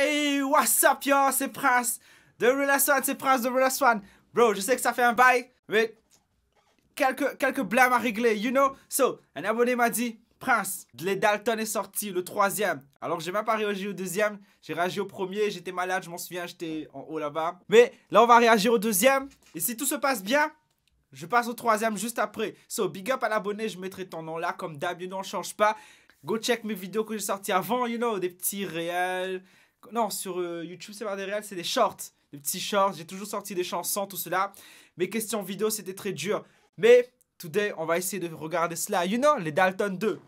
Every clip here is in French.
Hey, what's up, yo? C'est Prince de Relation, c'est Prince de Relation. Bro, je sais que ça fait un bail, mais quelques blâmes à régler, you know? So, un abonné m'a dit, Prince, les Dalton est sorti, le 3e. Alors, j'ai même pas réagi au 2e, j'ai réagi au 1er, j'étais malade, je m'en souviens, j'étais en haut là-bas. Mais là, on va réagir au 2e, et si tout se passe bien, je passe au 3e juste après. So, big up à l'abonné, je mettrai ton nom là, comme d'hab, you know, on change pas. Go check mes vidéos que j'ai sorties avant, you know, des petits réels. Non, sur YouTube, c'est pas des réels, c'est des shorts. Des petits shorts, j'ai toujours sorti des chansons, tout cela. Mes questions vidéo, c'était très dur. Mais, today, on va essayer de regarder cela. You know, les Dalton 2.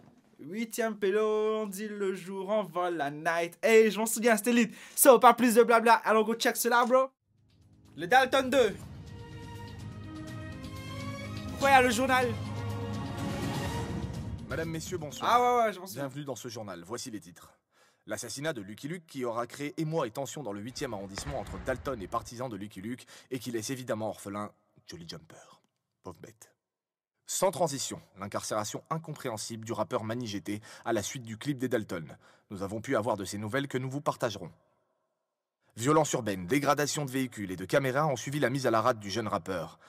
8e pélo, on dit le jour, on vole la night. Hey, je m'en souviens, c'était lit. So, pas plus de blabla, alors go check cela, bro. Les Dalton 2. Pourquoi il y a le journal? Madame, messieurs, bonsoir. Ah ouais, je m'en souviens. Bienvenue dans ce journal, voici les titres. L'assassinat de Lucky Luke qui aura créé émoi et tension dans le 8e arrondissement entre Dalton et partisans de Lucky Luke et qui laisse évidemment orphelin Jolly Jumper. Pauvre bête. Sans transition, l'incarcération incompréhensible du rappeur Manny GT à la suite du clip des Dalton. Nous avons pu avoir de ces nouvelles que nous vous partagerons. Violence urbaine, dégradation de véhicules et de caméras ont suivi la mise à la rade du jeune rappeur.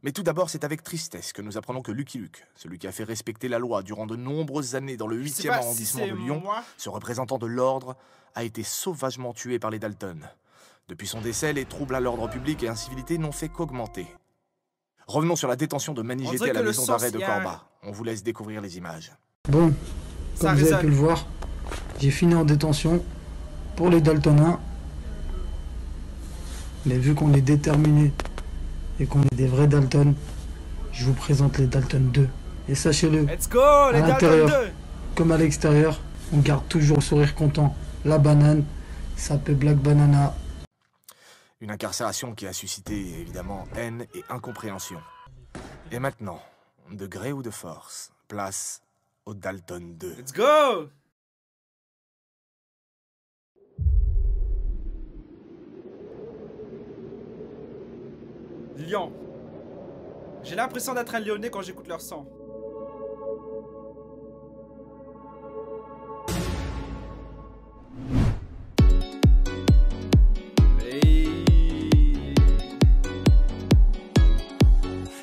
Mais tout d'abord, c'est avec tristesse que nous apprenons que Lucky Luke, celui qui a fait respecter la loi durant de nombreuses années dans le 8e arrondissement de Lyon, ce représentant de l'ordre, a été sauvagement tué par les Dalton. Depuis son décès, les troubles à l'ordre public et incivilités n'ont fait qu'augmenter. Revenons sur la détention de Manny GT à la maison d'arrêt de Corba. On vous laisse découvrir les images. Bon, comme vous avez pu le voir, j'ai fini en détention pour les Daltoniens. Mais vu qu'on est déterminés et qu'on est des vrais Dalton, je vous présente les Dalton 2. Et sachez-le, à l'intérieur comme à l'extérieur, on garde toujours le sourire content. La banane, ça s'appelle Black Banana. Une incarcération qui a suscité évidemment haine et incompréhension. Et maintenant, de gré ou de force, place au Dalton 2. Let's go! Lyon. J'ai l'impression d'être un Lyonnais quand j'écoute leur son.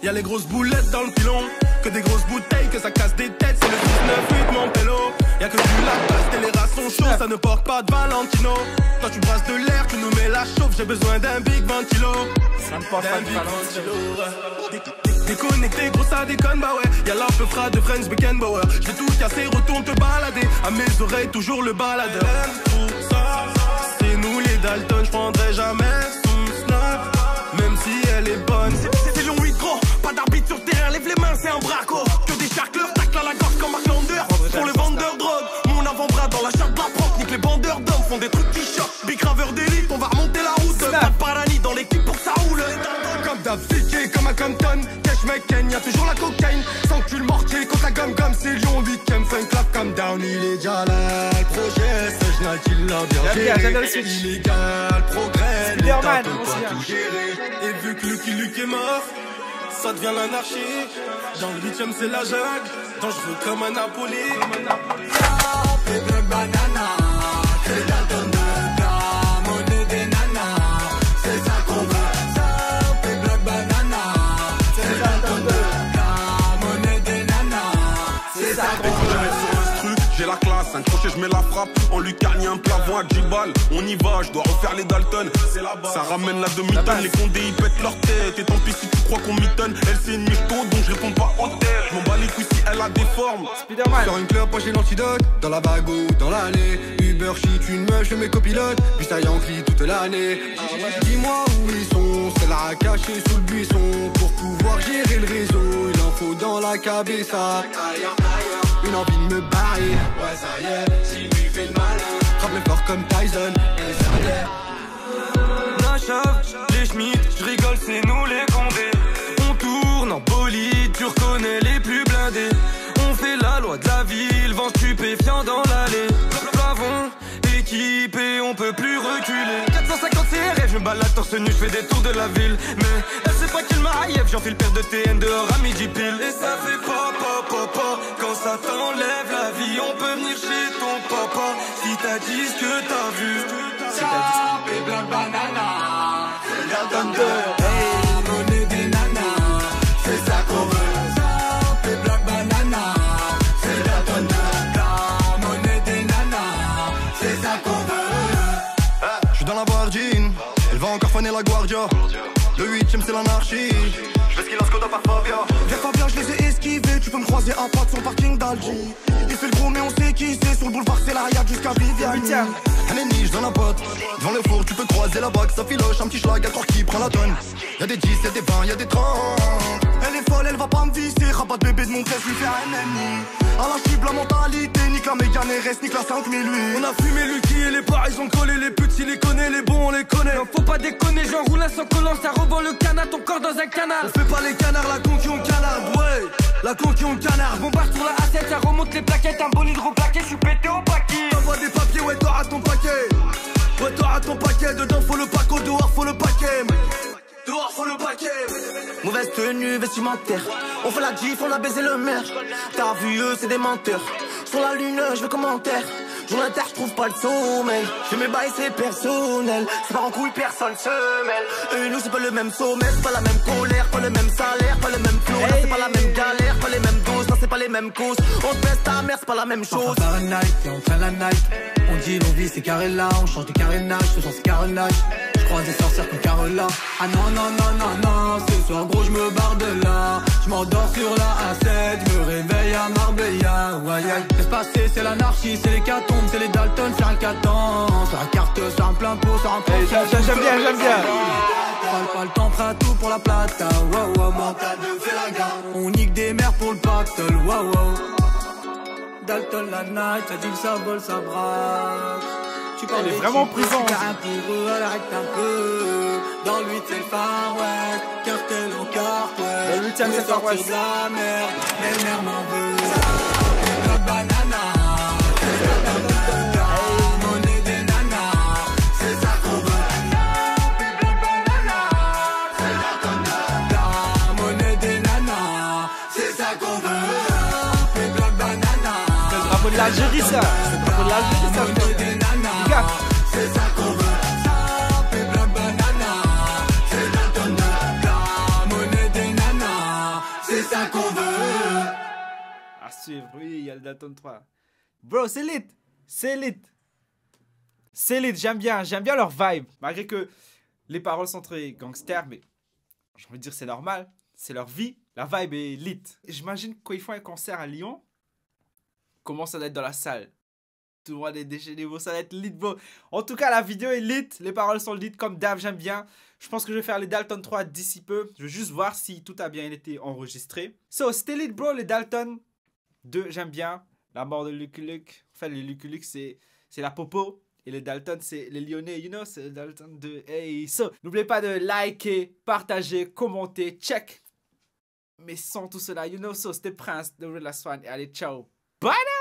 Y'a les grosses boulettes dans le pilon, que des grosses bouteilles, que ça casse des têtes, c'est le 19-8 mon pélo. Y'a que du lapaste et les rats sont chauds, ça ne porte pas de Valentino. Toi tu brasses de l'air, tu nous mets la chauffe, j'ai besoin d'un big 20 kilos. Ça ne porte pas de Valentino. Déconnecté, gros ça déconne, bah ouais. Y'a l'un peu frais de Friends Beckenbauer. Je vais tout casser, retourne te balader. À mes oreilles, toujours le baladeur. C'est nous les Dalton, j'prendrai jamais son snap. Même si elle est bonne. C'est Lyon 8 gros, pas d'arbitre sur terrain, lève les mains, c'est un braco. Que des charcleurs, tacle à la gorge comme Mark Lander. Pour les vendeurs drogue, mon avant-bras dans la chatte de la proc. Nique les bandeurs d'hommes, font des trucs qui choquent. Big graveur d'élite, on va remonter la route. Pas de parani dans l'équipe pour que ça roule. Comme David, comme à Compton. Cash McCain, y'a toujours la cocaïne. Sans cul mortier, contre la gomme, c'est Lyon 8ème. Fun clap comme down, il est déjà là. Le projet, ce Jnal qui l'a bien géré. Illégal, progrès, l'État peut pas tout gérer. Et vu que Lucky est mort, ça devient l'anarchie. Dans le 8ème c'est la jungle, dangereux comme un Napoli. C'est Black Banana, c'est Dalton de la monnaie des nanas. C'est ça qu'on veut, ça c'est Black Banana. C'est Dalton de la monnaie des nanas. C'est ça qu'on veut. J'ai la classe, un crochet, je mets la frappe. On lui cagne un plafond à 10 balles. On y va, je dois refaire les Dalton. C'est la base. Ça ramène la demi-tonne. Les condés ils pètent leur tête. Et tant pis si tu crois qu'on mitonne. Elle c'est une michto donc je réponds pas au tête. Je m'en bats les couilles si elle a des formes. Sur une clope, j'ai l'antidote. Dans la bague ou dans l'année. Uber shit, une meuf, je mets copilote. Puis ça Yankee toute l'année. Dis-moi où ils sont. C'est là caché sous le buisson. Pour pouvoir gérer le réseau, il en faut dans la cabessa. Une envie de me barrer. Ouais ça y est, si lui fait le malin. Frappe fort comme Tyson. Et ça y est. La chave, les Schmitt, je rigole, c'est nous les condés. On tourne en bolide, tu reconnais les plus blindés. On fait la loi de la ville, vent stupéfiant dans l'allée. Plafond, équipé, on peut plus reculer. 450 CRF, je me balade torse nu, je fais des tours de la ville. Mais elle sait pas qu'il m'arrive, j'enfile paire de TN dehors à midi pile. Et ça fait pop, pop, pop, pop. Quand ça t'enlève la vie, on peut venir chez ton papa. Si t'as dit ce que t'as vu. blood banana. C'est Dalton 2. La monnaie des nanas, c'est ça qu'on veut. Ça, blood banana. C'est Dalton 2. La monnaie des nanas, c'est ça qu'on veut. Je suis dans la Virgin, elle va encore faner la Guardia. Le 8ème c'est l'anarchie. Je fais ce qu'il a Skoda par Fabia. Viens Fabien, je les ai esquivés. Tu peux me croiser à pas de son parking d'Algi. Il fait le gros mais on sait qui c'est. Sur le boulevard c'est la Riad jusqu'à Viviani. Elle est niche dans la pote. Devant le four tu peux croiser la bague. Ça filoche, un petit schlag à croire qui prend la tonne. Y'a des 10, y'a des 20, y'a des 30. Elle est folle, elle va pas me visser. Rabat de bébé de mon test, lui faire un ennemi. À la chible, la mentalité. Nique la Mégane RS, nique la 5008. On a fumé Lucky et les bars ils ont collé. Les petits les connaît, les bons on les connaît. Non faut pas déconner, j'enroule un sans collant. Ça revend le canard, ton corps dans un canard. On fait pas les canards, la con qui ont canard. Ouais, la con qui ont canard. Bombarde sur la A7, ça remonte les plaquettes. Un bolide replaqué, je suis pété au paquet. T'envoies des papiers, ouais t'auras ton paquet. Ouais t'auras ton paquet. Dedans faut le paco, dehors faut le paquet. Dehors faut le paquet. Mauvaise tenue vestimentaire. On fait la gif, on a baisé le maire. T'as vu eux, c'est des menteurs. Sur la lune, je veux commentaire. Jour inter, je trouve pas le sommeil. Je fais mes bails, c'est personnel. C'est pas en couille, personne se mêle. Eux et nous, c'est pas le même sommet. C'est pas la même colère, pas le même salaire, pas le même flow. Là, c'est pas la même galère, pas les mêmes doses. Là, c'est pas les mêmes causes. On te baisse ta mère, c'est pas la même chose. On part à night et on traîne la night. On dit nos vies, c'est carré là. On change de carénage, ce soir c'est carénage. Je croise des sorcières comme Carola. Ah non, non, non, non, non. Ce soir, gros, je me barre de là. Je m'endors sur la A7. Je me réveille à Marbella. Ouais, yeah. Laisse passer, c'est l'anarchie, c'est les catombes. C'est les Dalton, c'est un caton. Sur la carte, sur un plein pot, sur un pot. J'aime bien, j'aime bien. Pas le temps, prêt à tout pour la plata. Wow, wow, mental de Félaga. On nique des mères pour le pactole. Wow, wow. Dalton la night, ça dit que ça vole, ça braque. Tu parles est vraiment présent. Un pour eux, elle arrête un peu. Dans le 8 c'est le Far West. Cartel au Cart West. Dans le 8ème c'est le Far West. La merde, les mères m'en veulent. La banana. De l'Algérie ça, c'est pas de l'Algérie ça, les gars. C'est ça qu'on veut. Ça fait plein de banana. C'est Dalton 2. La monnaie des nanas. C'est ça qu'on veut. À suivre, oui, il y a le Dalton 3. Bro, c'est lit. C'est lit. C'est lit, j'aime bien leur vibe. Malgré que les paroles sont très gangster, mais j'ai envie de dire c'est normal. C'est leur vie. La vibe est lit. J'imagine quand ils font un concert à Lyon, comment ça doit être dans la salle. Tout le monde est déchaîné, ça va être lit, bro. En tout cas, la vidéo est lit. Les paroles sont lit comme d'hab, j'aime bien. Je pense que je vais faire les Dalton 3 d'ici peu. Je vais juste voir si tout a bien été enregistré. So, c'était lit, bro. Les Dalton 2, j'aime bien. La mort de Lucky Luke. Enfin, les Lucky Luke, c'est la popo. Et les Dalton, c'est les Lyonnais, you know, c'est les Dalton 2. Hey, so, n'oubliez pas de liker, partager, commenter, check. Mais sans tout cela, you know, so, c'était Prince de Real Last One. Et allez, ciao. Bye now!